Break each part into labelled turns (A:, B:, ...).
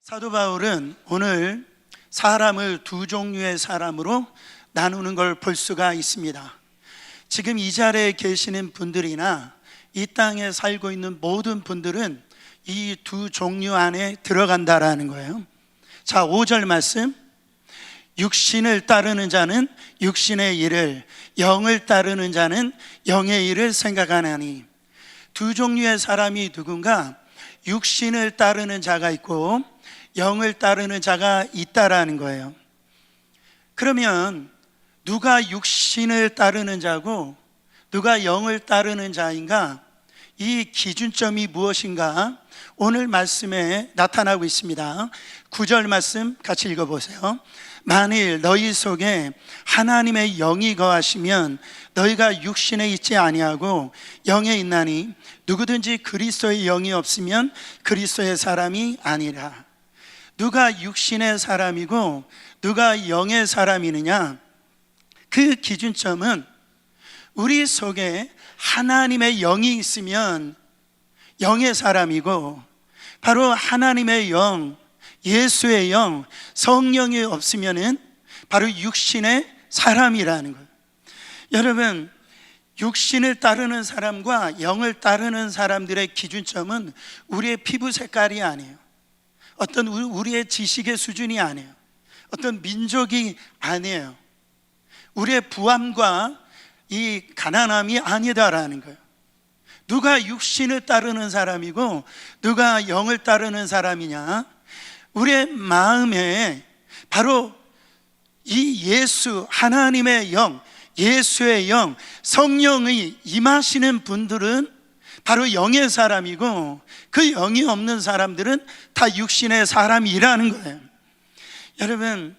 A: 사도 바울은 오늘 사람을 두 종류의 사람으로 나누는 걸 볼 수가 있습니다. 지금 이 자리에 계시는 분들이나 이 땅에 살고 있는 모든 분들은 이 두 종류 안에 들어간다라는 거예요. 자, 5절 말씀. 육신을 따르는 자는 육신의 일을, 영을 따르는 자는 영의 일을 생각하나니. 두 종류의 사람이 누군가? 육신을 따르는 자가 있고 영을 따르는 자가 있다라는 거예요. 그러면 누가 육신을 따르는 자고 누가 영을 따르는 자인가? 이 기준점이 무엇인가? 오늘 말씀에 나타나고 있습니다. 9절 말씀 같이 읽어보세요. 만일 너희 속에 하나님의 영이 거하시면 너희가 육신에 있지 아니하고 영에 있나니 누구든지 그리스도의 영이 없으면 그리스도의 사람이 아니라. 누가 육신의 사람이고 누가 영의 사람이느냐? 그 기준점은 우리 속에 하나님의 영이 있으면 영의 사람이고, 바로 하나님의 영, 예수의 영, 성령이 없으면은 바로 육신의 사람이라는 거예요. 여러분, 육신을 따르는 사람과 영을 따르는 사람들의 기준점은 우리의 피부 색깔이 아니에요. 어떤 우리의 지식의 수준이 아니에요. 어떤 민족이 아니에요. 우리의 부함과 이 가난함이 아니다라는 거예요. 누가 육신을 따르는 사람이고 누가 영을 따르는 사람이냐? 우리의 마음에 바로 이 예수, 하나님의 영, 예수의 영, 성령이 임하시는 분들은 바로 영의 사람이고, 그 영이 없는 사람들은 다 육신의 사람이라는 거예요. 여러분,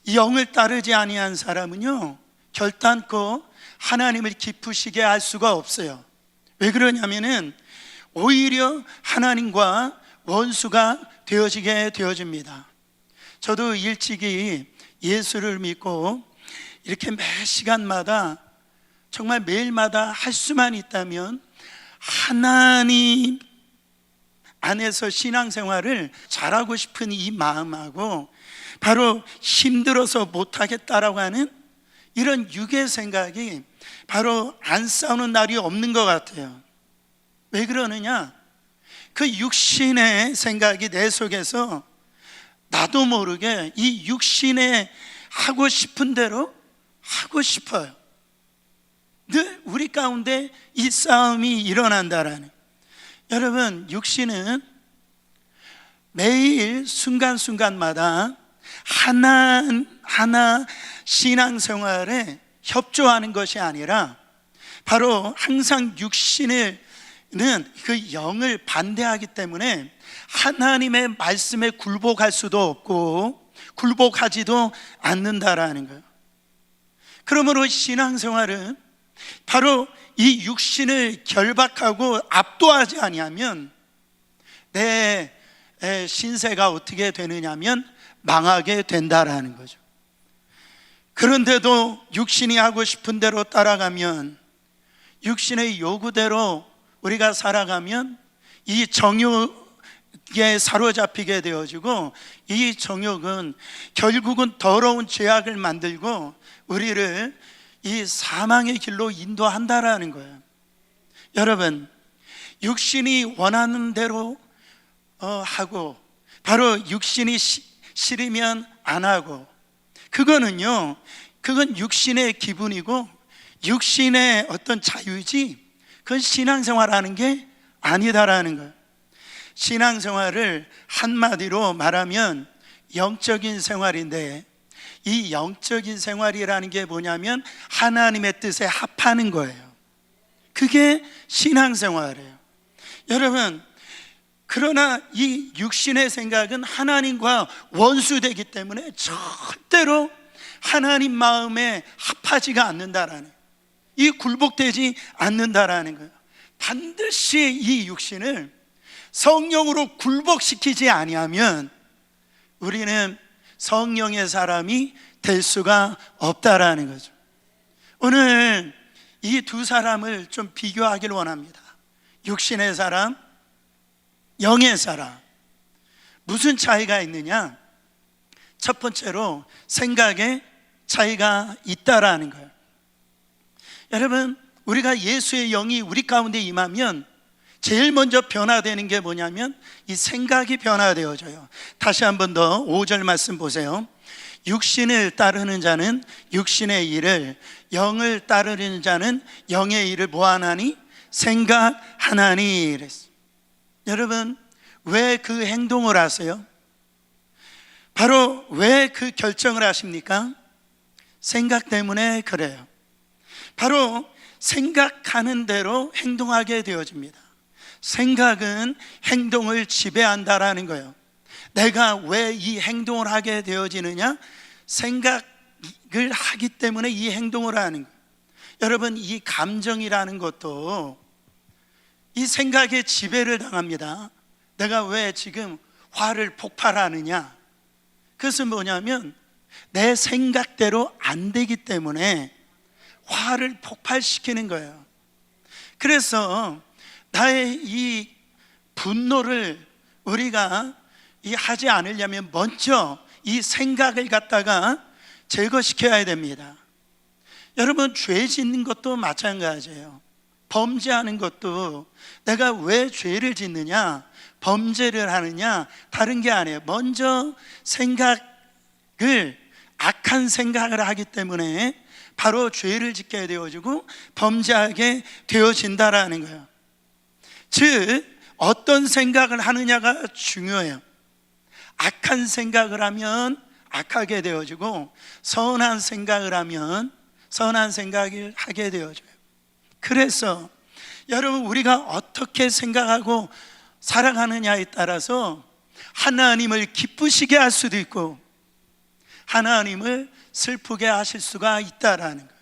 A: 이 영을 따르지 아니한 사람은요, 결단코 하나님을 기쁘시게 할 수가 없어요. 왜 그러냐면은 오히려 하나님과 원수가 되어지게 되어집니다. 저도 일찍이 예수를 믿고 이렇게 매 시간마다 정말 매일마다 할 수만 있다면 하나님 안에서 신앙생활을 잘하고 싶은 이 마음하고 바로 힘들어서 못하겠다라고 하는 이런 육의 생각이 바로 안 싸우는 날이 없는 것 같아요. 왜 그러느냐? 그 육신의 생각이 내 속에서 나도 모르게 이 육신에 하고 싶은 대로 하고 싶어요. 늘 우리 가운데 이 싸움이 일어난다라는. 여러분, 육신은 매일 순간순간마다 하나하나 신앙생활에 협조하는 것이 아니라 바로 항상 육신은 그 영을 반대하기 때문에 하나님의 말씀에 굴복할 수도 없고 굴복하지도 않는다라는 거예요. 그러므로 신앙생활은 바로 이 육신을 결박하고 압도하지 아니하면 내 신세가 어떻게 되느냐면 망하게 된다라는 거죠. 그런데도 육신이 하고 싶은 대로 따라가면, 육신의 요구대로 우리가 살아가면 이 정욕에 사로잡히게 되어지고, 이 정욕은 결국은 더러운 죄악을 만들고 우리를 이 사망의 길로 인도한다라는 거예요. 여러분, 육신이 원하는 대로 하고 바로 육신이 싫으면 안 하고, 그건 육신의 기분이고 육신의 어떤 자유지, 그건 신앙생활하는 게 아니다라는 거예요. 신앙생활을 한마디로 말하면 영적인 생활인데, 이 영적인 생활이라는 게 뭐냐면 하나님의 뜻에 합하는 거예요. 그게 신앙생활이에요. 여러분, 그러나 이 육신의 생각은 하나님과 원수되기 때문에 절대로 하나님 마음에 합하지가 않는다라는, 이 굴복되지 않는다라는 거예요. 반드시 이 육신을 성령으로 굴복시키지 아니하면 우리는 성령의 사람이 될 수가 없다라는 거죠. 오늘 이 두 사람을 좀 비교하길 원합니다. 육신의 사람, 영의 사람. 무슨 차이가 있느냐? 첫 번째로 생각에 차이가 있다라는 거예요. 여러분, 우리가 예수의 영이 우리 가운데 임하면 제일 먼저 변화되는 게 뭐냐면 이 생각이 변화되어져요. 다시 한 번 더 5절 말씀 보세요. 육신을 따르는 자는 육신의 일을, 영을 따르는 자는 영의 일을 뭐하나니? 생각하나니 이랬어요. 여러분, 왜 그 행동을 하세요? 바로 왜 그 결정을 하십니까? 생각 때문에 그래요. 바로 생각하는 대로 행동하게 되어집니다. 생각은 행동을 지배한다라는 거예요. 내가 왜 이 행동을 하게 되어지느냐? 생각을 하기 때문에 이 행동을 하는 거예요. 여러분, 이 감정이라는 것도 이 생각에 지배를 당합니다. 내가 왜 지금 화를 폭발하느냐? 그것은 뭐냐면 내 생각대로 안 되기 때문에 화를 폭발시키는 거예요. 그래서 나의 이 분노를 우리가 하지 않으려면 먼저 이 생각을 갖다가 제거시켜야 됩니다. 여러분, 죄 짓는 것도 마찬가지예요. 범죄하는 것도 내가 왜 죄를 짓느냐, 범죄를 하느냐, 다른 게 아니에요. 먼저 악한 생각을 하기 때문에 바로 죄를 짓게 되어지고 범죄하게 되어진다라는 거예요. 즉, 어떤 생각을 하느냐가 중요해요. 악한 생각을 하면 악하게 되어지고 선한 생각을 하면 선한 생각을 하게 되어져요. 그래서 여러분, 우리가 어떻게 생각하고 살아가느냐에 따라서 하나님을 기쁘시게 할 수도 있고 하나님을 슬프게 하실 수가 있다라는 거예요.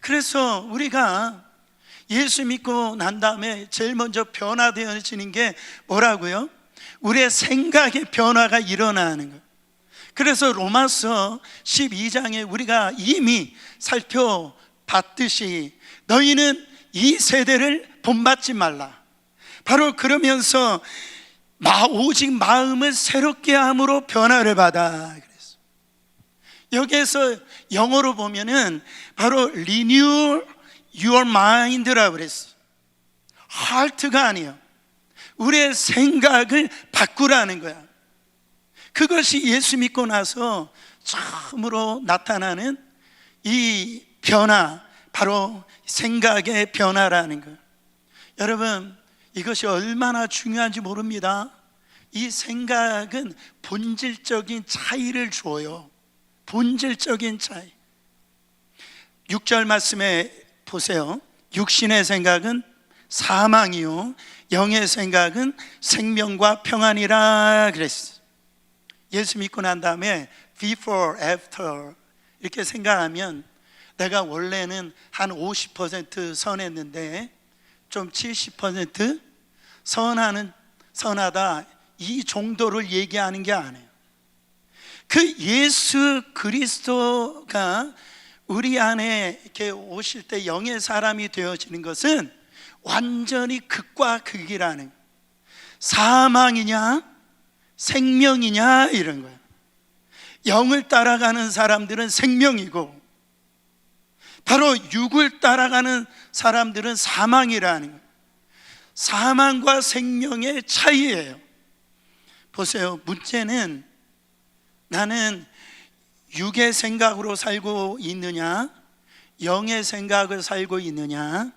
A: 그래서 우리가 예수 믿고 난 다음에 제일 먼저 변화되어지는 게 뭐라고요? 우리의 생각의 변화가 일어나는 거예요. 그래서 로마서 12장에 우리가 이미 살펴봤듯이 너희는 이 세대를 본받지 말라. 바로 그러면서 오직 마음을 새롭게 함으로 변화를 받아. 그랬어. 여기에서 영어로 보면은 바로 renew your mind라고 그랬어. heart가 아니에요. 우리의 생각을 바꾸라는 거야. 그것이 예수 믿고 나서 처음으로 나타나는 이 변화, 바로 생각의 변화라는 거예요. 여러분, 이것이 얼마나 중요한지 모릅니다. 이 생각은 본질적인 차이를 줘요. 본질적인 차이. 6절 말씀에 보세요. 육신의 생각은 사망이요 영의 생각은 생명과 평안이라 그랬어요. 예수 믿고 난 다음에 before, after 이렇게 생각하면 내가 원래는 한 50% 선했는데 좀 70% 선하다, 이 정도를 얘기하는 게 아니에요. 그 예수 그리스도가 우리 안에 이렇게 오실 때 영의 사람이 되어지는 것은 완전히 극과 극이라는, 사망이냐 생명이냐 이런 거예요. 영을 따라가는 사람들은 생명이고 바로 육을 따라가는 사람들은 사망이라는 거예요. 사망과 생명의 차이예요. 보세요. 문제는 나는 육의 생각으로 살고 있느냐 영의 생각을 살고 있느냐,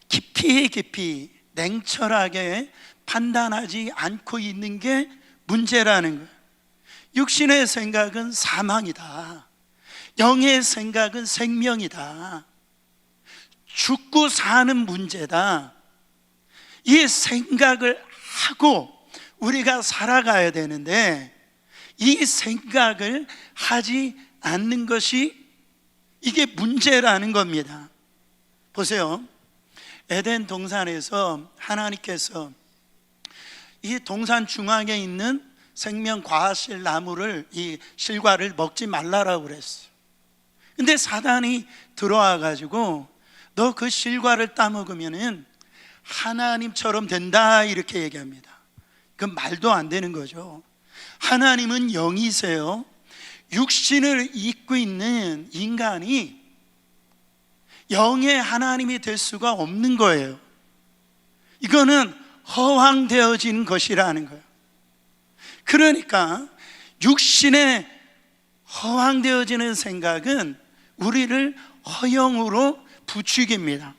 A: 깊이 냉철하게 판단하지 않고 있는 게 문제라는 거예요. 육신의 생각은 사망이다, 영의 생각은 생명이다, 죽고 사는 문제다. 이 생각을 하고 우리가 살아가야 되는데 이 생각을 하지 않는 것이 이게 문제라는 겁니다. 보세요. 에덴 동산에서 하나님께서 이 동산 중앙에 있는 생명 과실 나무를, 이 실과를 먹지 말라라고 그랬어요. 근데 사단이 들어와 가지고 너 그 실과를 따먹으면은 하나님처럼 된다 이렇게 얘기합니다. 그건 말도 안 되는 거죠. 하나님은 영이세요. 육신을 입고 있는 인간이 영의 하나님이 될 수가 없는 거예요. 이거는 허황되어진 것이라는 거예요. 그러니까 육신에 허황되어지는 생각은 우리를 허영으로 부추깁니다.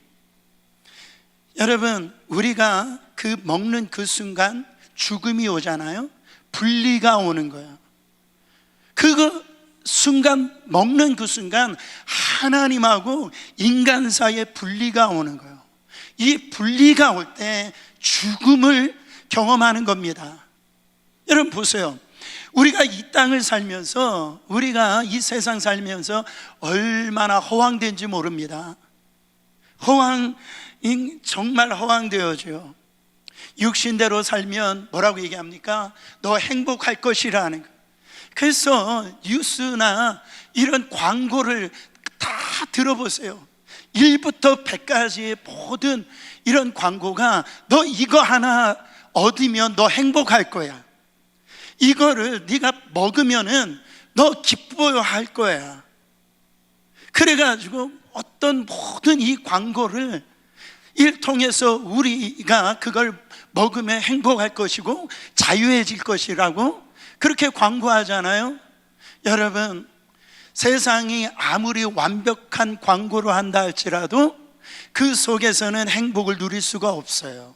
A: 여러분, 우리가 그 먹는 그 순간 죽음이 오잖아요. 분리가 오는 거예요. 그 순간, 먹는 그 순간 하나님하고 인간 사이에 분리가 오는 거예요. 이 분리가 올 때 죽음을 경험하는 겁니다. 여러분 보세요. 우리가 이 땅을 살면서, 우리가 이 세상 살면서 얼마나 허황된지 모릅니다. 정말 허황되어져요. 육신대로 살면 뭐라고 얘기합니까? 너 행복할 것이라는 거. 그래서 뉴스나 이런 광고를 다 들어보세요. 1부터 100까지의 모든 이런 광고가 너 이거 하나 얻으면 너 행복할 거야. 이거를 네가 먹으면은 너 기뻐할 거야. 그래가지고 어떤 모든 이 광고를 통해서 우리가 그걸 먹으면 행복할 것이고 자유해질 것이라고 그렇게 광고하잖아요. 여러분, 세상이 아무리 완벽한 광고를 한다 할지라도 그 속에서는 행복을 누릴 수가 없어요.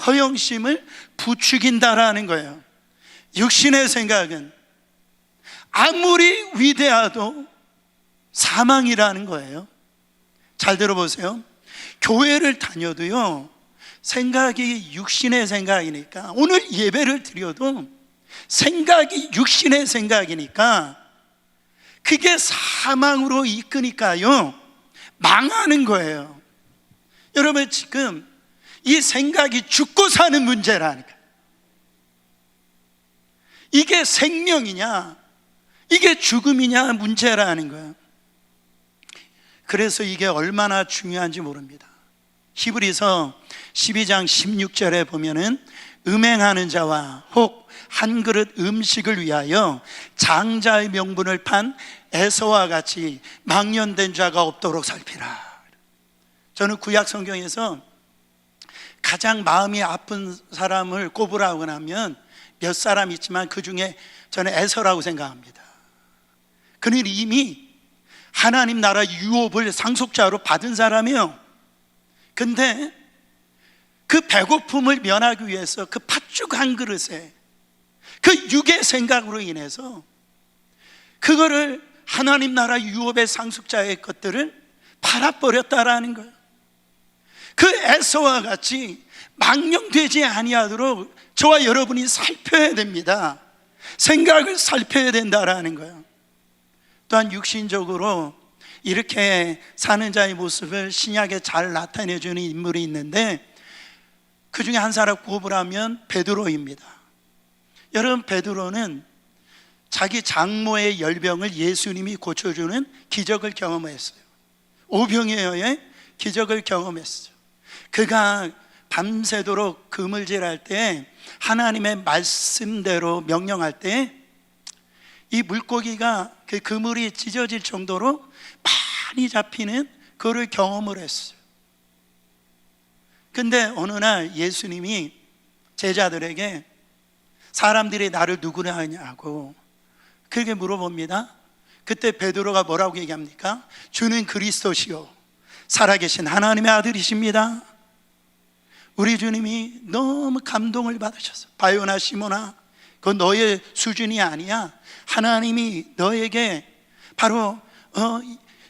A: 허영심을 부추긴다라는 거예요. 육신의 생각은 아무리 위대해도 사망이라는 거예요. 잘 들어보세요. 교회를 다녀도요, 생각이 육신의 생각이니까, 오늘 예배를 드려도 생각이 육신의 생각이니까 그게 사망으로 이끄니까요 망하는 거예요. 여러분, 지금 이 생각이 죽고 사는 문제라니까. 이게 생명이냐 이게 죽음이냐 문제라는 거예요. 그래서 이게 얼마나 중요한지 모릅니다. 히브리서 12장 16절에 보면은 음행하는 자와 혹 한 그릇 음식을 위하여 장자의 명분을 판 에서와 같이 망령된 자가 없도록 살피라. 저는 구약 성경에서 가장 마음이 아픈 사람을 꼽으라고 하면 몇 사람 있지만 그 중에 저는 에서라고 생각합니다. 그는 이미 하나님 나라 유업을 상속자로 받은 사람이에요. 근데 그 배고픔을 면하기 위해서 그 팥죽 한 그릇에 그 육의 생각으로 인해서 그거를 하나님 나라 유업의 상속자의 것들을 팔아버렸다라는 거예요. 그 에서와 같이 망령되지 아니하도록 저와 여러분이 살펴야 됩니다. 생각을 살펴야 된다라는 거예요. 또한 육신적으로 이렇게 사는 자의 모습을 신약에 잘 나타내주는 인물이 있는데 그 중에 한 사람 꼽으라면 베드로입니다. 여러분, 베드로는 자기 장모의 열병을 예수님이 고쳐주는 기적을 경험했어요. 오병이어의 기적을 경험했어요. 그가 밤새도록 그물질할 때 하나님의 말씀대로 명령할 때 이 물고기가 그 그물이 찢어질 정도로 많이 잡히는 그거를 경험을 했어요. 근데 어느 날 예수님이 제자들에게 사람들이 나를 누구라 하냐고 그렇게 물어봅니다. 그때 베드로가 뭐라고 얘기합니까? 주는 그리스도시요 살아계신 하나님의 아들이십니다. 우리 주님이 너무 감동을 받으셔서 바요나 시모나 그건 너의 수준이 아니야. 하나님이 너에게 바로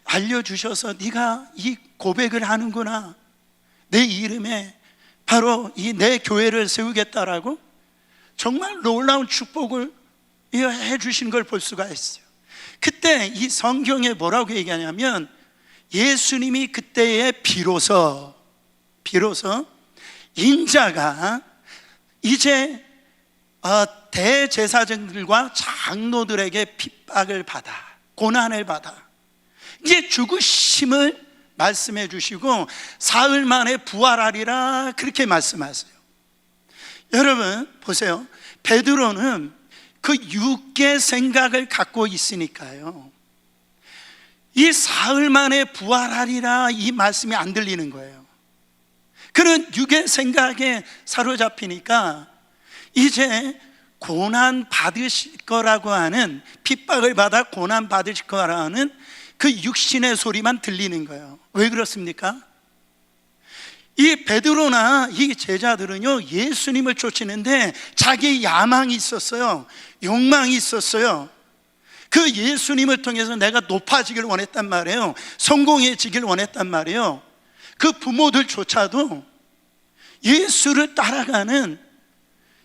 A: 알려주셔서 네가 이 고백을 하는구나. 내 이름에 바로 이 내 교회를 세우겠다라고 정말 놀라운 축복을 해 주신 걸 볼 수가 있어요. 그때 이 성경에 뭐라고 얘기하냐면 예수님이 그때에 비로소 인자가 이제 대제사장들과 장로들에게 핍박을 받아 고난을 받아 이제 죽으심을 말씀해 주시고 사흘 만에 부활하리라 그렇게 말씀하세요. 여러분 보세요. 베드로는 그 육의 생각을 갖고 있으니까요, 이 사흘 만에 부활하리라 이 말씀이 안 들리는 거예요. 그는 육의 생각에 사로잡히니까 이제 고난 받으실 거라고 하는, 핍박을 받아 고난 받으실 거라는 그 육신의 소리만 들리는 거예요. 왜 그렇습니까? 이 베드로나 이 제자들은요, 예수님을 쫓으는데 자기 야망이 있었어요. 욕망이 있었어요. 그 예수님을 통해서 내가 높아지길 원했단 말이에요. 성공해지길 원했단 말이에요. 그 부모들조차도 예수를 따라가는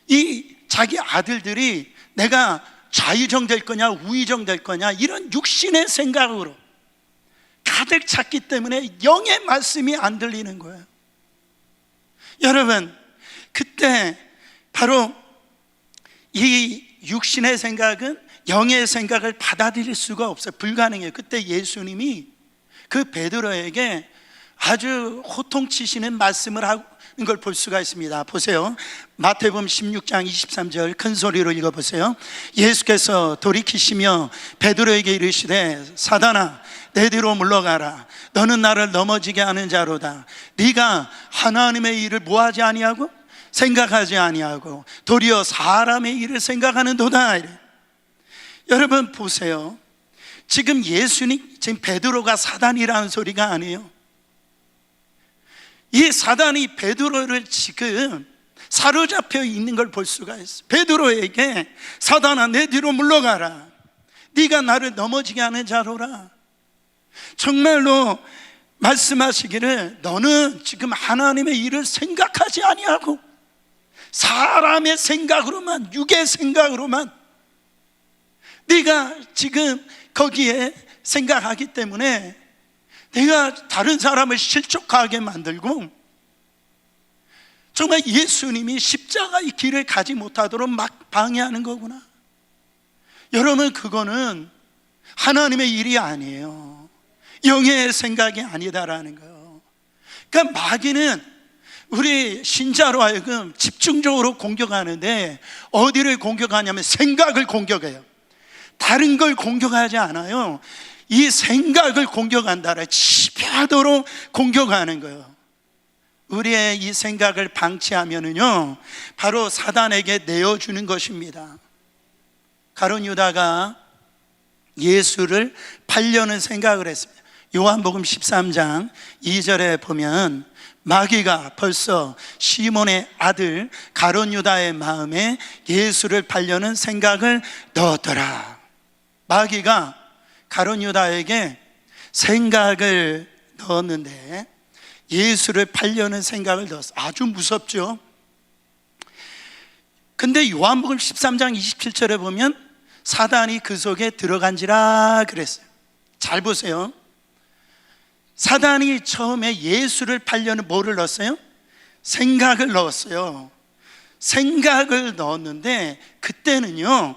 A: 이 자기 아들들이 내가 좌의정 될 거냐 우의정 될 거냐 이런 육신의 생각으로 가득 찼기 때문에 영의 말씀이 안 들리는 거예요. 여러분, 그때 바로 이 육신의 생각은 영의 생각을 받아들일 수가 없어요. 불가능해요. 그때 예수님이 그 베드로에게 아주 호통치시는 말씀을 하는 걸 볼 수가 있습니다. 보세요. 마태복음 16장 23절 큰 소리로 읽어보세요. 예수께서 돌이키시며 베드로에게 이르시되 사단아 내 뒤로 물러가라. 너는 나를 넘어지게 하는 자로다. 네가 하나님의 일을 뭐하지 아니하고 생각하지 아니하고 도리어 사람의 일을 생각하는도다. 여러분 보세요. 지금 예수님, 지금 베드로가 사단이라는 소리가 아니에요. 이 사단이 베드로를 지금 사로잡혀 있는 걸 볼 수가 있어요. 베드로에게 사단아 내 뒤로 물러가라. 네가 나를 넘어지게 하는 자로라. 정말로 말씀하시기를 너는 지금 하나님의 일을 생각하지 아니하고 사람의 생각으로만, 육의 생각으로만 네가 지금 거기에 생각하기 때문에 내가 다른 사람을 실족하게 만들고 정말 예수님이 십자가의 길을 가지 못하도록 막 방해하는 거구나. 여러분, 그거는 하나님의 일이 아니에요. 영의 생각이 아니다라는 거예요. 그러니까 마귀는 우리 신자로 하여금 집중적으로 공격하는데 어디를 공격하냐면 생각을 공격해요. 다른 걸 공격하지 않아요. 이 생각을 공격한다라, 지배하도록 공격하는 거예요. 우리의 이 생각을 방치하면은요, 바로 사단에게 내어주는 것입니다. 가룟 유다가 예수를 팔려는 생각을 했습니다. 요한복음 13장 2절에 보면 마귀가 벌써 시몬의 아들 가룟 유다의 마음에 예수를 팔려는 생각을 넣었더라. 마귀가 가룟 유다에게 생각을 넣었는데 예수를 팔려는 생각을 넣었어요. 아주 무섭죠. 근데 요한복음 13장 27절에 보면 사단이 그 속에 들어간지라 그랬어요. 잘 보세요. 사단이 처음에 예수를 팔려는 뭐를 넣었어요? 생각을 넣었어요. 생각을 넣었는데 그때는요,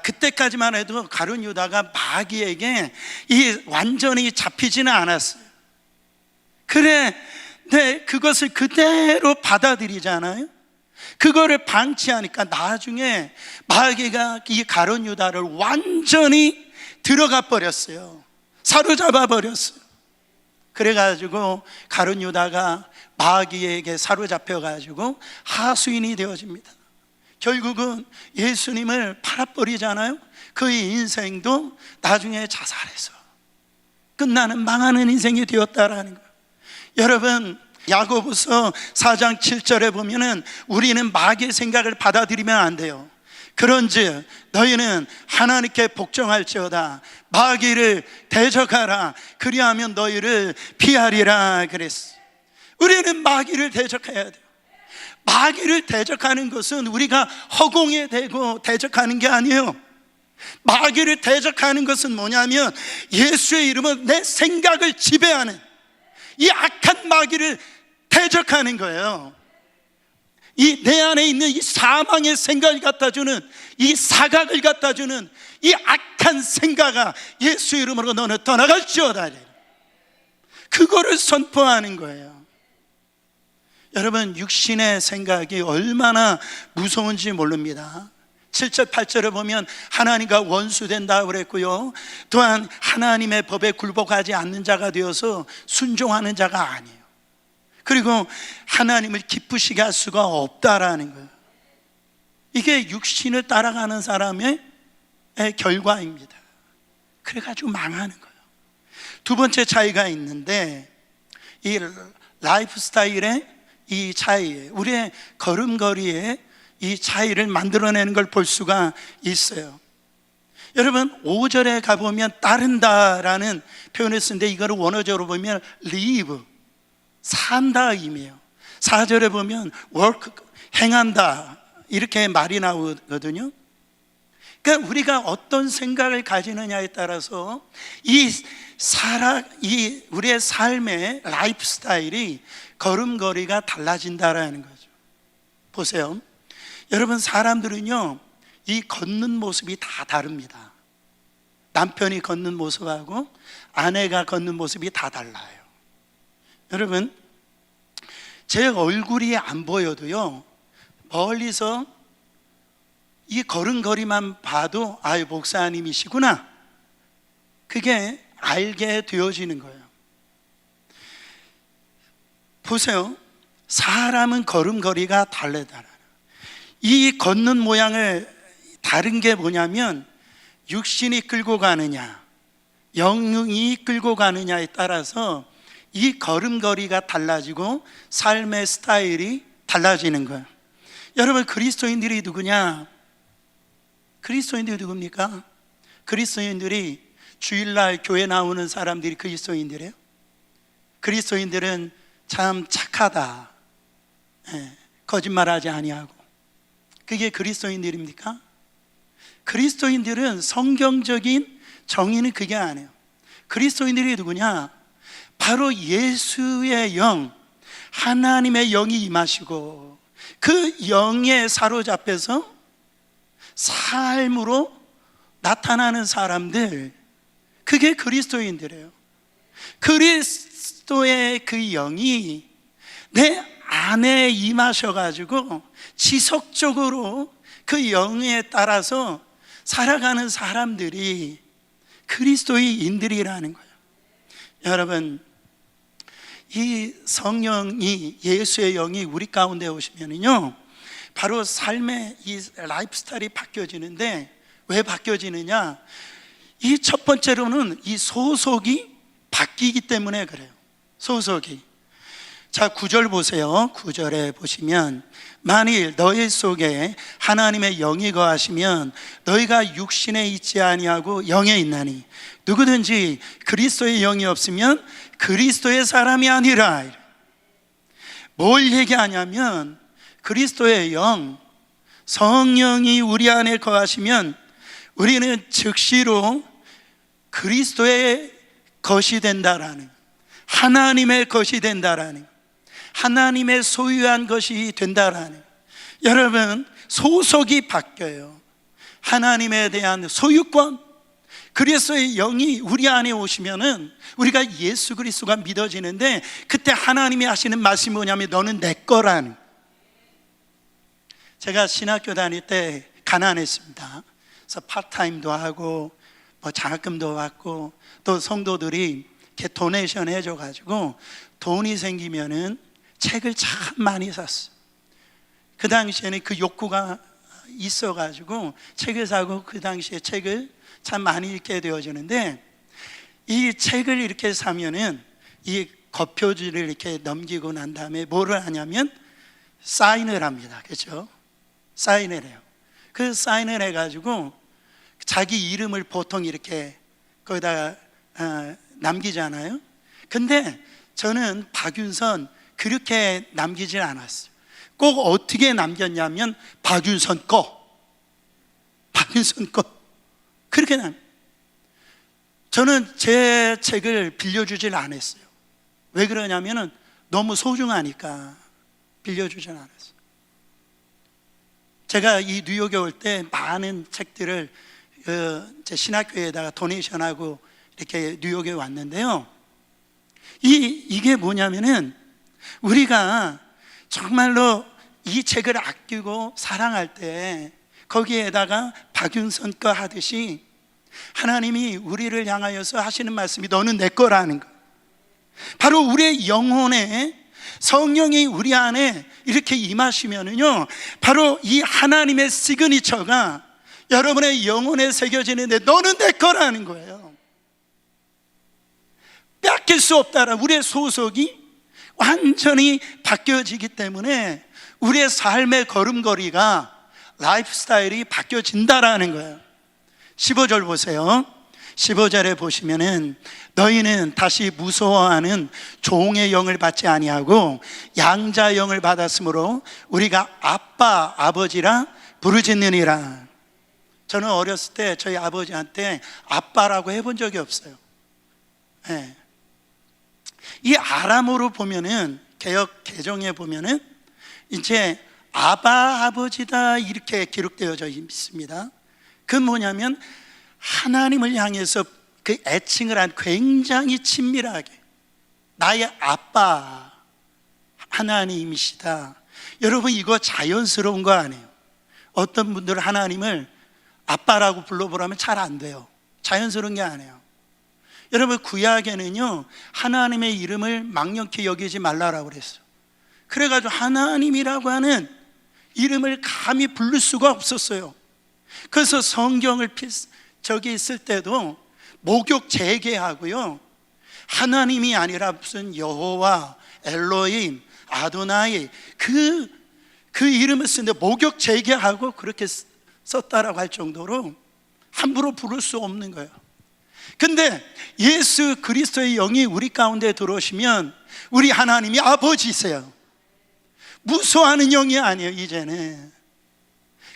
A: 그때까지만 해도 가룟 유다가 마귀에게 완전히 잡히지는 않았어요. 그래, 네, 그것을 그대로 받아들이잖아요. 그거를 방치하니까 나중에 마귀가 이 가룟 유다를 완전히 들어가 버렸어요. 사로잡아 버렸어요. 그래가지고 가룟 유다가 마귀에게 사로잡혀가지고 하수인이 되어집니다. 결국은 예수님을 팔아버리잖아요. 그의 인생도 나중에 자살해서 끝나는 망하는 인생이 되었다라는 거예요. 여러분, 야고보서 4장 7절에 보면은 우리는 마귀의 생각을 받아들이면 안 돼요. 그런즉 너희는 하나님께 복종할지어다. 마귀를 대적하라. 그리하면 너희를 피하리라 그랬어. 우리는 마귀를 대적해야 돼요. 마귀를 대적하는 것은 우리가 허공에 대고 대적하는 게 아니에요. 마귀를 대적하는 것은 뭐냐면 예수의 이름은 내 생각을 지배하는 이 악한 마귀를 대적하는 거예요. 이 내 안에 있는 이 사망의 생각을 갖다주는, 이 사각을 갖다주는 이 악한 생각아 예수 이름으로 너는 떠나갈지어다. 그거를 선포하는 거예요. 여러분, 육신의 생각이 얼마나 무서운지 모릅니다. 7절 8절에 보면 하나님과 원수된다 그랬고요, 또한 하나님의 법에 굴복하지 않는 자가 되어서 순종하는 자가 아니에요. 그리고 하나님을 기쁘시게 할 수가 없다라는 거예요. 이게 육신을 따라가는 사람의 결과입니다. 그래가지고 망하는 거예요. 두 번째 차이가 있는데, 이 라이프 스타일의 이 차이, 우리의 걸음걸이의 이 차이를 만들어내는 걸 볼 수가 있어요. 여러분, 5절에 가보면 따른다라는 표현을 쓰는데, 이거를 원어적으로 보면 live, 산다 의미예요. 4절에 보면 work, 행한다, 이렇게 말이 나오거든요. 그러니까 우리가 어떤 생각을 가지느냐에 따라서 이 우리의 삶의 라이프 스타일이, 걸음걸이가 달라진다라는 거죠. 보세요. 여러분, 사람들은요, 이 걷는 모습이 다 다릅니다. 남편이 걷는 모습하고 아내가 걷는 모습이 다 달라요. 여러분, 제 얼굴이 안 보여도요, 멀리서 이 걸음걸이만 봐도 아유, 목사님이시구나, 그게 알게 되어지는 거예요. 보세요. 사람은 걸음걸이가 다르다. 이 걷는 모양을 다른 게 뭐냐면, 육신이 끌고 가느냐, 영이 끌고 가느냐에 따라서 이 걸음걸이가 달라지고 삶의 스타일이 달라지는 거예요. 여러분, 그리스도인들이 누구냐? 그리스도인들이 누굽니까? 그리스도인들이 주일날 교회 나오는 사람들이 그리스도인들이에요. 그리스도인들은 참 착하다, 거짓말하지 아니하고, 그게 그리스도인들입니까? 그리스도인들은 성경적인 정의는 그게 아니에요. 그리스도인들이 누구냐? 바로 예수의 영, 하나님의 영이 임하시고 그 영에 사로잡혀서 삶으로 나타나는 사람들, 그게 그리스도인들이에요. 그리스도의 그 영이 내 안에 임하셔가지고 지속적으로 그 영에 따라서 살아가는 사람들이 그리스도인들이라는 거예요. 여러분, 이 성령이, 예수의 영이 우리 가운데 오시면은요, 바로 삶의 이 라이프 스타일이 바뀌어지는데, 왜 바뀌어지느냐? 이 첫 번째로는 이 소속이 바뀌기 때문에 그래요. 소속이. 자, 9절 보세요. 9절에 보시면, 만일 너희 속에 하나님의 영이 거하시면 너희가 육신에 있지 아니하고 영에 있나니, 누구든지 그리스도의 영이 없으면 그리스도의 사람이 아니라. 뭘 얘기하냐면, 그리스도의 영, 성령이 우리 안에 거하시면 우리는 즉시로 그리스도의 것이 된다라는, 하나님의 것이 된다라는, 하나님의 소유한 것이 된다라는. 여러분, 소속이 바뀌어요. 하나님에 대한 소유권, 그리스도의 영이 우리 안에 오시면은 우리가 예수 그리스도가 믿어지는데, 그때 하나님이 하시는 말씀이 뭐냐면, 너는 내 거라는. 제가 신학교 다닐 때 가난했습니다. 그래서 파트타임도 하고 뭐 장학금도 받고, 또 성도들이 이렇게 도네이션 해줘가지고 돈이 생기면은 책을 참 많이 샀어요. 그 당시에는 그 욕구가 있어가지고 책을 사고, 그 당시에 책을 참 많이 읽게 되어지는데, 이 책을 이렇게 사면은 이 겉표지를 이렇게 넘기고 난 다음에 뭐를 하냐면 사인을 합니다. 그렇죠? 사인을 해요. 그 사인을 해가지고 자기 이름을 보통 이렇게 거기다가 남기잖아요. 근데 저는 박윤선 그렇게 남기질 않았어요. 꼭 어떻게 남겼냐면, 박윤선 거, 박윤선 거, 그렇게 저는 제 책을 빌려주질 않았어요. 왜 그러냐면은 너무 소중하니까 빌려주질 않았어요. 제가 이 뉴욕에 올 때 많은 책들을 제 신학교에다가 도네이션하고 이렇게 뉴욕에 왔는데요, 이게 뭐냐면은 우리가 정말로 이 책을 아끼고 사랑할 때 거기에다가 박윤선 거 하듯이 하나님이 우리를 향하여서 하시는 말씀이 너는 내 거라는 거. 바로 우리의 영혼에 성령이 우리 안에 이렇게 임하시면은요, 바로 이 하나님의 시그니처가 여러분의 영혼에 새겨지는데 너는 내 거라는 거예요. 뺏길 수 없다라. 우리의 소속이 완전히 바뀌어지기 때문에 우리의 삶의 걸음걸이가, 라이프 스타일이 바뀌어진다라는 거예요. 15절 보세요. 15절에 보시면은 너희는 다시 무서워하는 종의 영을 받지 아니하고 양자 영을 받았으므로 우리가 아빠, 아버지라 부르짖느니라. 저는 어렸을 때 저희 아버지한테 아빠라고 해본 적이 없어요. 네. 이 아람어로 보면은, 개역 개정에 보면은 이제 아바, 아버지다 이렇게 기록되어져 있습니다. 그 뭐냐면 하나님을 향해서 그 애칭을 한, 굉장히 친밀하게 나의 아빠 하나님이시다. 여러분, 이거 자연스러운 거 아니에요? 어떤 분들은 하나님을 아빠라고 불러보라면 잘 안 돼요. 자연스러운 게 아니에요. 여러분, 구약에는요 하나님의 이름을 망령케 여기지 말라라고 그랬어요. 그래가지고 하나님이라고 하는 이름을 감히 부를 수가 없었어요. 그래서 성경을 저기 있을 때도 목욕 재개하고요, 하나님이 아니라 무슨 여호와, 엘로힘, 아도나이 그 이름을 쓰는데 목욕 재개하고 그렇게 썼다라고 할 정도로 함부로 부를 수 없는 거예요. 근데 예수 그리스도의 영이 우리 가운데 들어오시면 우리 하나님이 아버지세요. 무서워하는 영이 아니에요. 이제는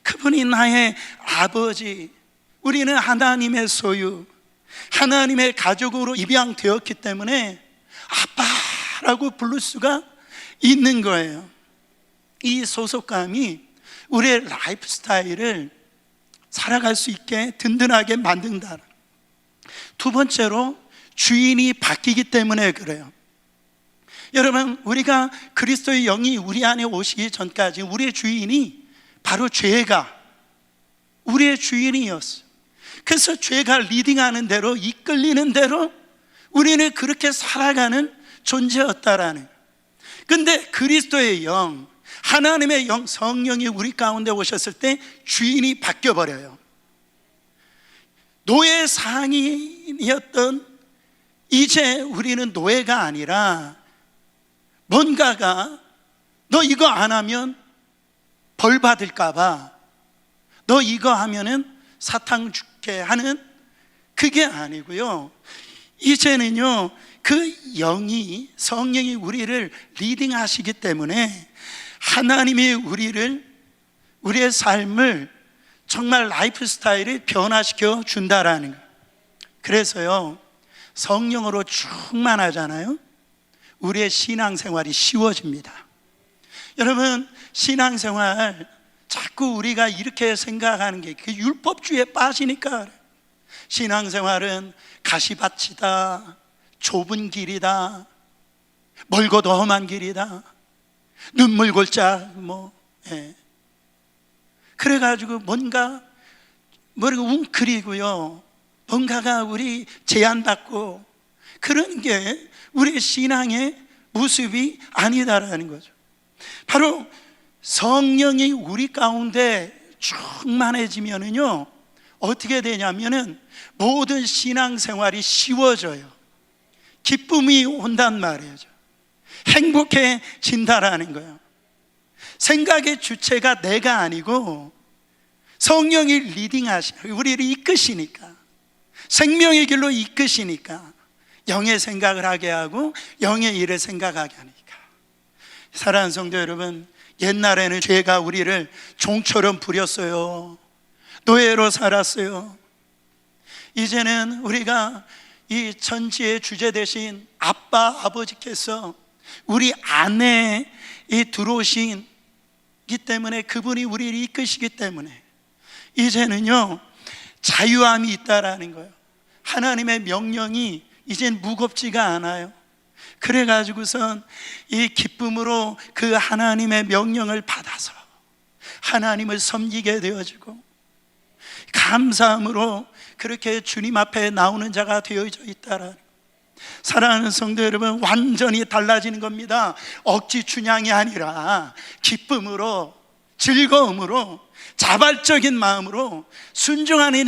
A: 그분이 나의 아버지, 우리는 하나님의 소유, 하나님의 가족으로 입양되었기 때문에 아빠라고 부를 수가 있는 거예요. 이 소속감이 우리의 라이프 스타일을 살아갈 수 있게 든든하게 만든다. 두 번째로 주인이 바뀌기 때문에 그래요. 여러분, 우리가 그리스도의 영이 우리 안에 오시기 전까지 우리의 주인이 바로 죄가 우리의 주인이었어요. 그래서 죄가 리딩하는 대로, 이끌리는 대로 우리는 그렇게 살아가는 존재였다라는. 근데 그리스도의 영, 하나님의 영, 성령이 우리 가운데 오셨을 때 주인이 바뀌어버려요. 노예 상인이었던, 이제 우리는 노예가 아니라 뭔가가 너 이거 안 하면 벌 받을까봐, 너 이거 하면은 사탕 줄게 하는 그게 아니고요, 이제는요 그 영이, 성령이 우리를 리딩하시기 때문에 하나님이 우리의 삶을 정말 라이프 스타일을 변화시켜 준다라는 거예요. 그래서요 성령으로 충만하잖아요. 우리의 신앙생활이 쉬워집니다. 여러분, 신앙생활 자꾸 우리가 이렇게 생각하는 게 그 율법주의에 빠지니까. 신앙생활은 가시밭이다, 좁은 길이다, 멀고도 험한 길이다, 눈물 골짜 그래가지고 뭔가 웅크리고요, 뭔가가 우리 제한받고 그런 게 우리의 신앙의 모습이 아니다라는 거죠. 바로 성령이 우리 가운데 충만해지면은요 어떻게 되냐면은 모든 신앙생활이 쉬워져요. 기쁨이 온단 말이에요. 행복해진다라는 거예요. 생각의 주체가 내가 아니고 성령이 리딩하시고 우리를 이끄시니까, 생명의 길로 이끄시니까 영의 생각을 하게 하고 영의 일을 생각하게 하니까. 사랑하는 성도 여러분, 옛날에는 죄가 우리를 종처럼 부렸어요. 노예로 살았어요. 이제는 우리가 이 천지의 주제 대신 아빠, 아버지께서 우리 안에 들어오신 때문에, 그분이 우리를 이끄시기 때문에 이제는요 자유함이 있다라는 거예요. 하나님의 명령이 이젠 무겁지가 않아요. 그래가지고선 이 기쁨으로 그 하나님의 명령을 받아서 하나님을 섬기게 되어지고, 감사함으로 그렇게 주님 앞에 나오는 자가 되어져 있다라는, 사랑하는 성도 여러분, 완전히 달라지는 겁니다. 억지 춘향이 아니라 기쁨으로, 즐거움으로, 자발적인 마음으로 순종하는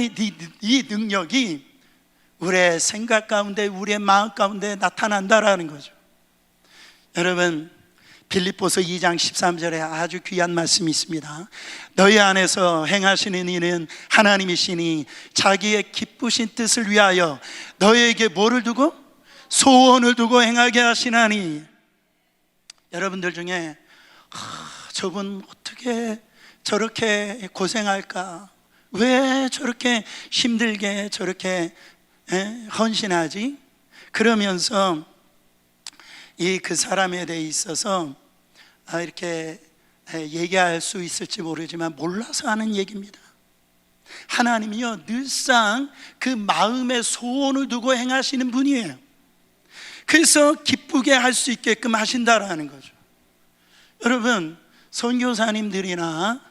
A: 이 능력이 우리의 생각 가운데, 우리의 마음 가운데 나타난다라는 거죠. 여러분, 빌립보서 2장 13절에 아주 귀한 말씀이 있습니다. 너희 안에서 행하시는 이는 하나님이시니 자기의 기쁘신 뜻을 위하여 너희에게 뭐를 두고? 소원을 두고 행하게 하시나니. 여러분들 중에 저분 어떻게 저렇게 고생할까? 왜 저렇게 힘들게 저렇게 헌신하지? 그러면서 그 사람에 대해 있어서 이렇게 얘기할 수 있을지 모르지만 몰라서 하는 얘기입니다. 하나님이요 늘상 그 마음의 소원을 두고 행하시는 분이에요. 그래서 기쁘게 할 수 있게끔 하신다라는 거죠. 여러분, 선교사님들이나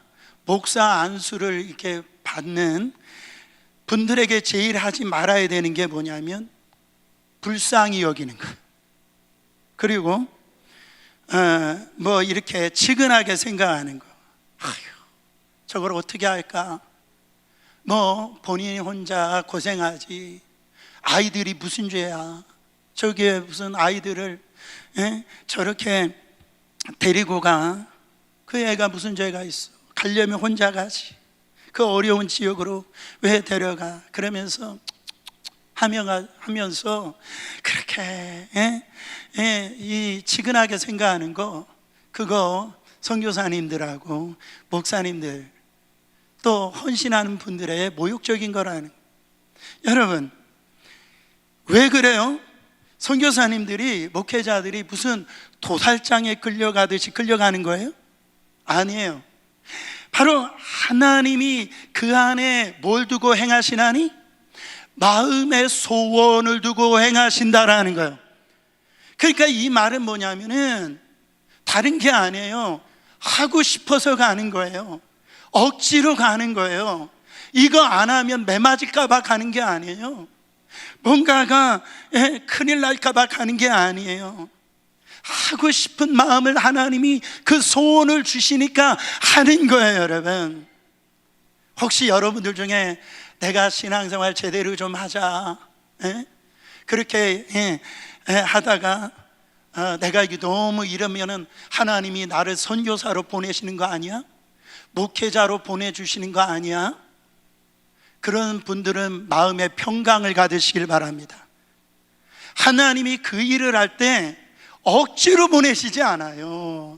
A: 목사 안수를 이렇게 받는 분들에게 제일 하지 말아야 되는 게 뭐냐면 불쌍히 여기는 거예요. 그리고 뭐 이렇게 측은하게 생각하는 거. 아휴, 저걸 어떻게 할까? 뭐 본인이 혼자 고생하지, 아이들이 무슨 죄야? 저기에 무슨 아이들을 저렇게 데리고 가? 그 애가 무슨 죄가 있어? 가려면 혼자 가지. 그 어려운 지역으로 왜 데려가? 그러면서 하면서 그렇게 이 치근하게 생각하는 거, 그거 선교사님들하고 목사님들 또 헌신하는 분들의 모욕적인 거라는. 여러분, 왜 그래요? 선교사님들이, 목회자들이 무슨 도살장에 끌려가듯이 끌려가는 거예요? 아니에요. 바로 하나님이 그 안에 뭘 두고 행하시나니? 마음의 소원을 두고 행하신다라는 거예요. 그러니까 이 말은 뭐냐면은 다른 게 아니에요. 하고 싶어서 가는 거예요. 억지로 가는 거예요. 이거 안 하면 매 맞을까 봐 가는 게 아니에요. 뭔가가 큰일 날까 봐 가는 게 아니에요. 하고 싶은 마음을 하나님이 그 소원을 주시니까 하는 거예요. 여러분, 혹시 여러분들 중에 내가 신앙생활 제대로 좀 하자, 그렇게 하다가 내가 이게 너무 이러면은 하나님이 나를 선교사로 보내시는 거 아니야? 목회자로 보내주시는 거 아니야? 그런 분들은 마음의 평강을 가지시길 바랍니다. 하나님이 그 일을 할 때 억지로 보내시지 않아요.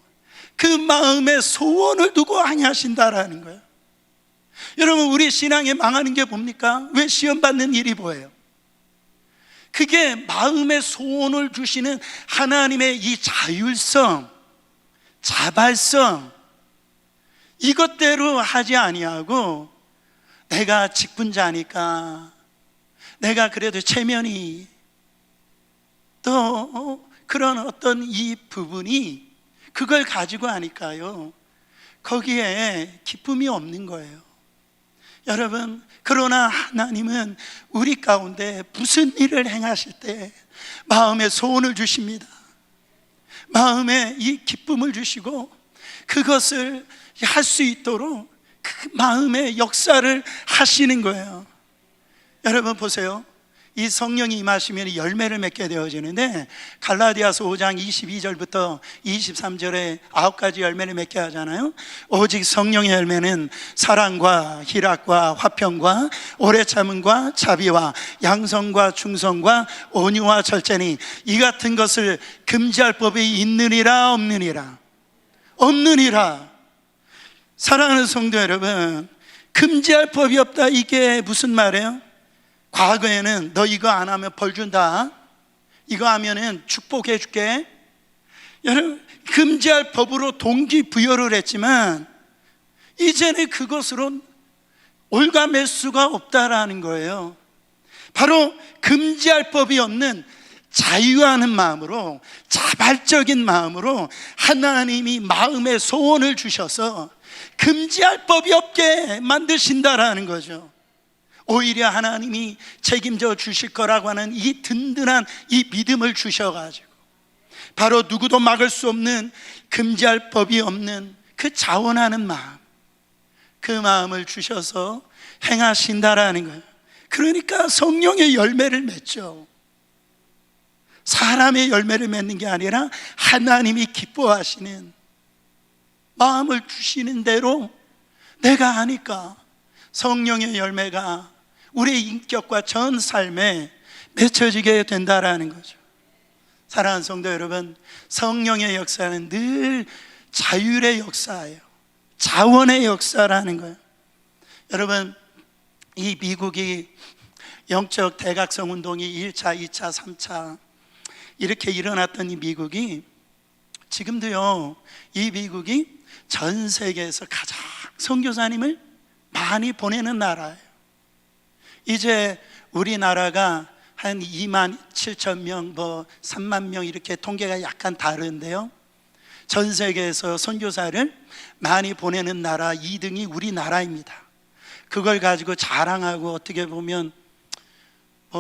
A: 그 마음의 소원을 두고 행하신다라는 거예요. 여러분, 우리 신앙에 망하는 게 뭡니까? 왜 시험 받는 일이 뭐예요? 그게 마음의 소원을 주시는 하나님의 이 자율성, 자발성, 이것대로 하지 아니하고 내가 직분자니까, 내가 그래도 체면이, 또 그런 어떤 이 부분이, 그걸 가지고 하니까요 거기에 기쁨이 없는 거예요. 여러분, 그러나 하나님은 우리 가운데 무슨 일을 행하실 때 마음의 소원을 주십니다. 마음에 이 기쁨을 주시고 그것을 할 수 있도록 그 마음의 역사를 하시는 거예요. 여러분 보세요. 이 성령이 임하시면 열매를 맺게 되어지는데, 갈라디아서 5장 22절부터 23절에 9가지 열매를 맺게 하잖아요. 오직 성령의 열매는 사랑과 희락과 화평과 오래 참음과 자비와 양성과 충성과 온유와 절제니 이 같은 것을 금지할 법이 있느니라 없느니라? 없느니라. 사랑하는 성도 여러분, 금지할 법이 없다, 이게 무슨 말이에요? 과거에는 너 이거 안 하면 벌 준다, 이거 하면은 축복해 줄게. 여러분, 금지할 법으로 동기부여를 했지만 이제는 그것으로 올가맬 수가 없다라는 거예요. 바로 금지할 법이 없는 자유하는 마음으로, 자발적인 마음으로 하나님이 마음의 소원을 주셔서 금지할 법이 없게 만드신다라는 거죠. 오히려 하나님이 책임져 주실 거라고 하는 이 든든한 이 믿음을 주셔가지고 바로 누구도 막을 수 없는, 금지할 법이 없는 그 자원하는 마음, 그 마음을 주셔서 행하신다라는 거예요. 그러니까 성령의 열매를 맺죠. 사람의 열매를 맺는 게 아니라 하나님이 기뻐하시는 마음을 주시는 대로 내가 하니까 성령의 열매가 우리의 인격과 전 삶에 맺혀지게 된다라는 거죠. 사랑하는 성도 여러분, 성령의 역사는 늘 자율의 역사예요. 자원의 역사라는 거예요. 여러분, 이 미국이 영적 대각성 운동이 1차, 2차, 3차 이렇게 일어났던 이 미국이 지금도요, 이 미국이 전 세계에서 가장 선교사님을 많이 보내는 나라예요. 이제 우리나라가 한 2만 7천 명, 3만 명 이렇게 통계가 약간 다른데요, 전 세계에서 선교사를 많이 보내는 나라 2등이 우리나라입니다. 그걸 가지고 자랑하고 어떻게 보면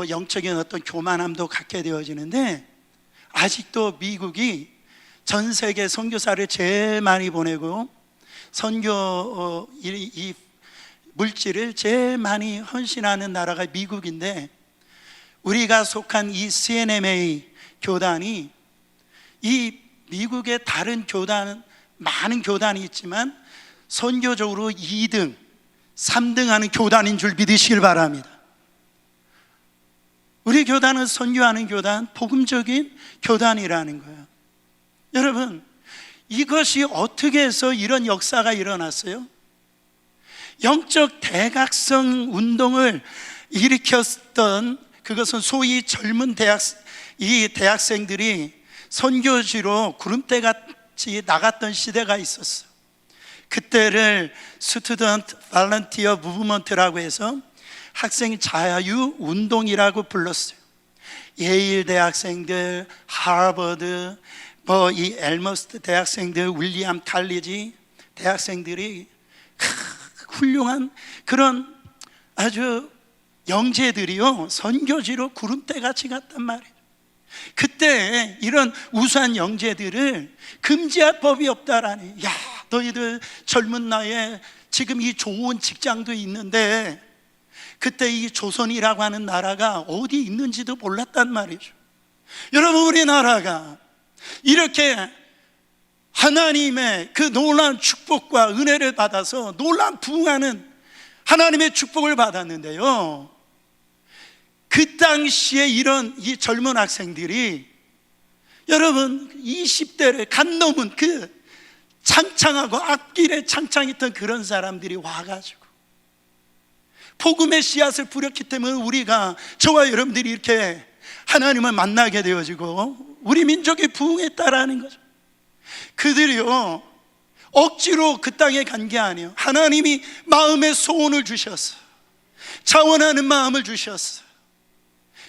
A: 영적인 어떤 교만함도 갖게 되어지는데, 아직도 미국이 전 세계 선교사를 제일 많이 보내고 선교 이 물질을 제일 많이 헌신하는 나라가 미국인데, 우리가 속한 이 CNMA 교단이 이 미국의 다른 교단, 많은 교단이 있지만 선교적으로 2등, 3등 하는 교단인 줄 믿으시길 바랍니다. 우리 교단은 선교하는 교단, 복음적인 교단이라는 거예요. 여러분, 이것이 어떻게 해서 이런 역사가 일어났어요? 영적 대각성 운동을 일으켰던, 그것은 소위 젊은 대학생들이 선교지로 구름대같이 나갔던 시대가 있었어요. 그때를 스튜던트 발런티어 무브먼트라고 해서 학생 자유 운동이라고 불렀어요. 예일 대학생들, 하버드, 이 엘머스트 대학생들, 윌리엄 칼리지 대학생들이 훌륭한 그런 아주 영재들이요, 선교지로 구름대같이 갔단 말이에요. 그때 이런 우수한 영재들을 금지할 법이 없다라니, 야, 너희들 젊은 나이에 지금 이 좋은 직장도 있는데 그때 이 조선이라고 하는 나라가 어디 있는지도 몰랐단 말이죠. 여러분, 우리나라가 이렇게 하나님의 그 놀라운 축복과 은혜를 받아서 놀라운 부흥하는 하나님의 축복을 받았는데요, 그 당시에 이런 이 젊은 학생들이, 여러분 20대를 간 넘은 그 창창하고 앞길에 창창했던 그런 사람들이 와가지고 복음의 씨앗을 뿌렸기 때문에 우리가, 저와 여러분들이 이렇게 하나님을 만나게 되어지고 우리 민족이 부흥했다라는 거죠. 그들이요, 억지로 그 땅에 간 게 아니에요. 하나님이 마음의 소원을 주셨어, 자원하는 마음을 주셨어.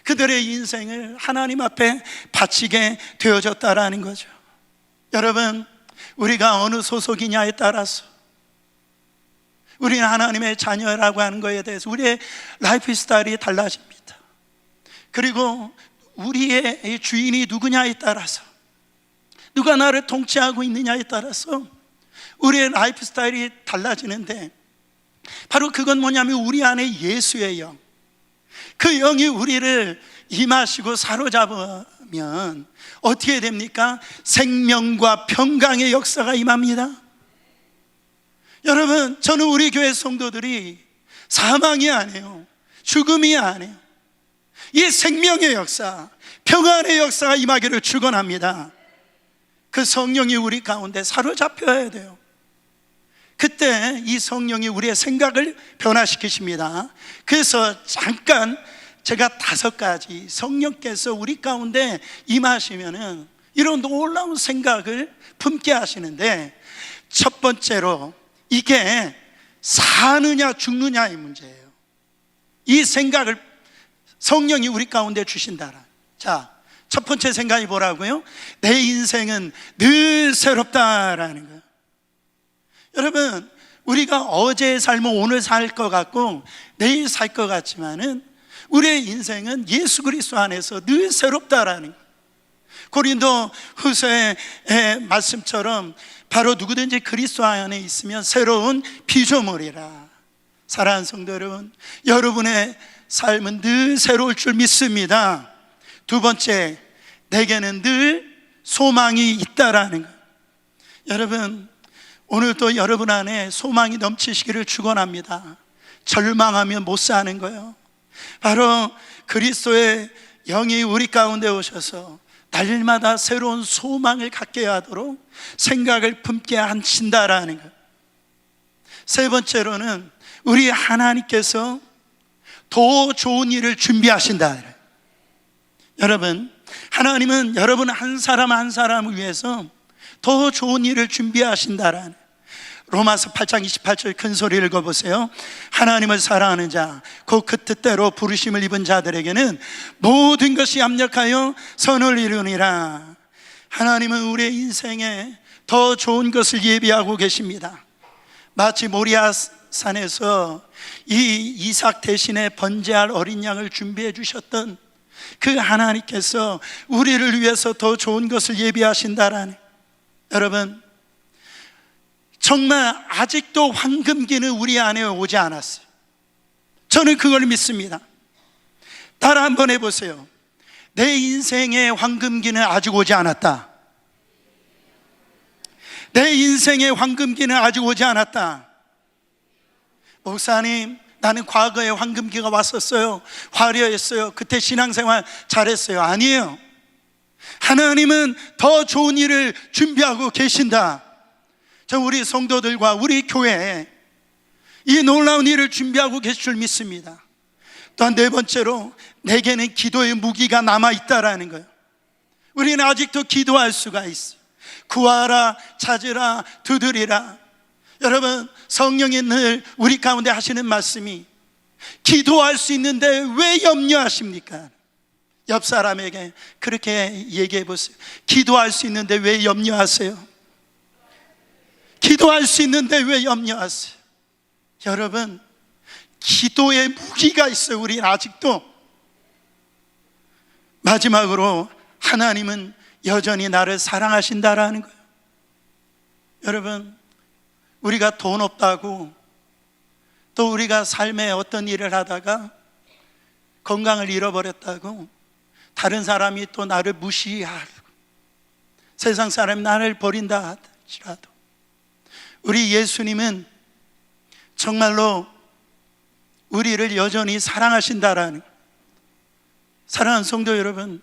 A: 그들의 인생을 하나님 앞에 바치게 되어졌다라는 거죠. 여러분, 우리가 어느 소속이냐에 따라서 우리는 하나님의 자녀라고 하는 것에 대해서 우리의 라이프 스타일이 달라집니다. 그리고 우리의 주인이 누구냐에 따라서, 누가 나를 통치하고 있느냐에 따라서 우리의 라이프 스타일이 달라지는데, 바로 그건 뭐냐면 우리 안에 예수의 영, 그 영이 우리를 임하시고 사로잡으면 어떻게 됩니까? 생명과 평강의 역사가 임합니다. 여러분, 저는 우리 교회 성도들이 사망이 아니에요, 죽음이 아니에요, 이 생명의 역사, 평안의 역사가 임하기를 축원합니다. 그 성령이 우리 가운데 사로잡혀야 돼요. 그때 이 성령이 우리의 생각을 변화시키십니다. 그래서 잠깐 제가 5가지 성령께서 우리 가운데 임하시면은 이런 놀라운 생각을 품게 하시는데, 첫 번째로 이게 사느냐 죽느냐의 문제예요. 이 생각을 성령이 우리 가운데 주신다라. 자, 첫 번째 생각이 뭐라고요? 내 인생은 늘 새롭다라는 거예요. 여러분, 우리가 어제의 삶은 오늘 살 것 같고 내일 살 것 같지만은 우리의 인생은 예수 그리스도 안에서 늘 새롭다라는 거예요. 고린도 후서의 말씀처럼 바로 누구든지 그리스도 안에 있으면 새로운 피조물이라. 사랑하는 성도 여러분, 여러분의 삶은 늘 새로울 줄 믿습니다. 두 번째, 내게는 늘 소망이 있다라는 것. 여러분, 오늘도 여러분 안에 소망이 넘치시기를 축원합니다. 절망하면 못 사는 거예요. 바로 그리스도의 영이 우리 가운데 오셔서 날마다 새로운 소망을 갖게 하도록 생각을 품게 하신다라는 것. 세 번째로는 우리 하나님께서 더 좋은 일을 준비하신다. 여러분, 하나님은 여러분 한 사람 한 사람을 위해서 더 좋은 일을 준비하신다라는, 로마서 8장 28절 큰 소리 읽어보세요. 하나님을 사랑하는 자, 곧 그 뜻대로 부르심을 입은 자들에게는 모든 것이 합력하여 선을 이루니라. 하나님은 우리의 인생에 더 좋은 것을 예비하고 계십니다. 마치 모리아 산에서 이 이삭 대신에 번제할 어린 양을 준비해 주셨던 그 하나님께서 우리를 위해서 더 좋은 것을 예비하신다라는, 여러분, 정말 아직도 황금기는 우리 안에 오지 않았어요. 저는 그걸 믿습니다. 따라 한번 해보세요. 내 인생의 황금기는 아직 오지 않았다. 내 인생의 황금기는 아직 오지 않았다. 목사님, 나는 과거에 황금기가 왔었어요. 화려했어요. 그때 신앙생활 잘했어요. 아니에요. 하나님은 더 좋은 일을 준비하고 계신다. 저 우리 성도들과 우리 교회에 이 놀라운 일을 준비하고 계실 줄 믿습니다. 또한 네 번째로, 내게는 기도의 무기가 남아있다라는 거예요. 우리는 아직도 기도할 수가 있어요. 구하라, 찾으라, 두드리라. 여러분, 성령이 늘 우리 가운데 하시는 말씀이, 기도할 수 있는데 왜 염려하십니까? 옆 사람에게 그렇게 얘기해 보세요. 기도할 수 있는데 왜 염려하세요? 기도할 수 있는데 왜 염려하세요? 여러분, 기도의 무기가 있어요. 우리는 아직도. 마지막으로, 하나님은 여전히 나를 사랑하신다라는 거예요. 여러분, 우리가 돈 없다고, 또 우리가 삶에 어떤 일을 하다가 건강을 잃어버렸다고 다른 사람이 또 나를 무시하고 세상 사람이 나를 버린다 할지라도, 우리 예수님은 정말로 우리를 여전히 사랑하신다라는, 사랑하는 성도 여러분,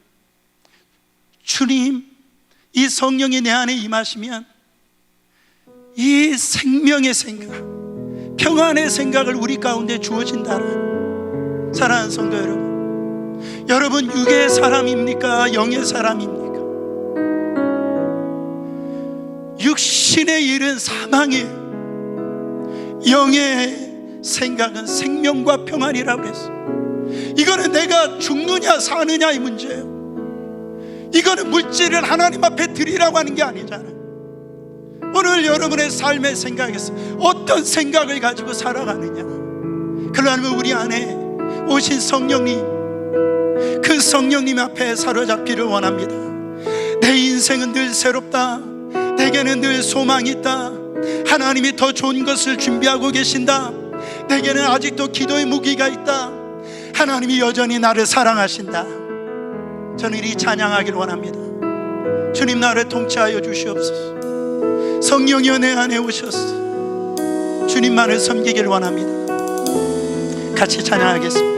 A: 주님, 이 성령이 내 안에 임하시면 이 생명의 생각, 평안의 생각을 우리 가운데 주어진다는, 사랑하는 성도 여러분, 여러분 육의 사람입니까? 영의 사람입니까? 육신의 일은 사망이에요. 영의 생각은 생명과 평안이라고 그랬어요. 이거는 내가 죽느냐 사느냐의 문제예요. 이거는 물질을 하나님 앞에 드리라고 하는 게 아니잖아요. 오늘 여러분의 삶의 생각에서 어떤 생각을 가지고 살아가느냐, 그러면 우리 안에 오신 성령님, 그 성령님 앞에 사로잡기를 원합니다. 내 인생은 늘 새롭다. 내게는 늘 소망이 있다. 하나님이 더 좋은 것을 준비하고 계신다. 내게는 아직도 기도의 무기가 있다. 하나님이 여전히 나를 사랑하신다. 저는 이 찬양하기를 원합니다. 주님, 나를 통치하여 주시옵소서. 성령이여 내 안에 오셔서 주님만을 섬기기를 원합니다. 같이 찬양하겠습니다.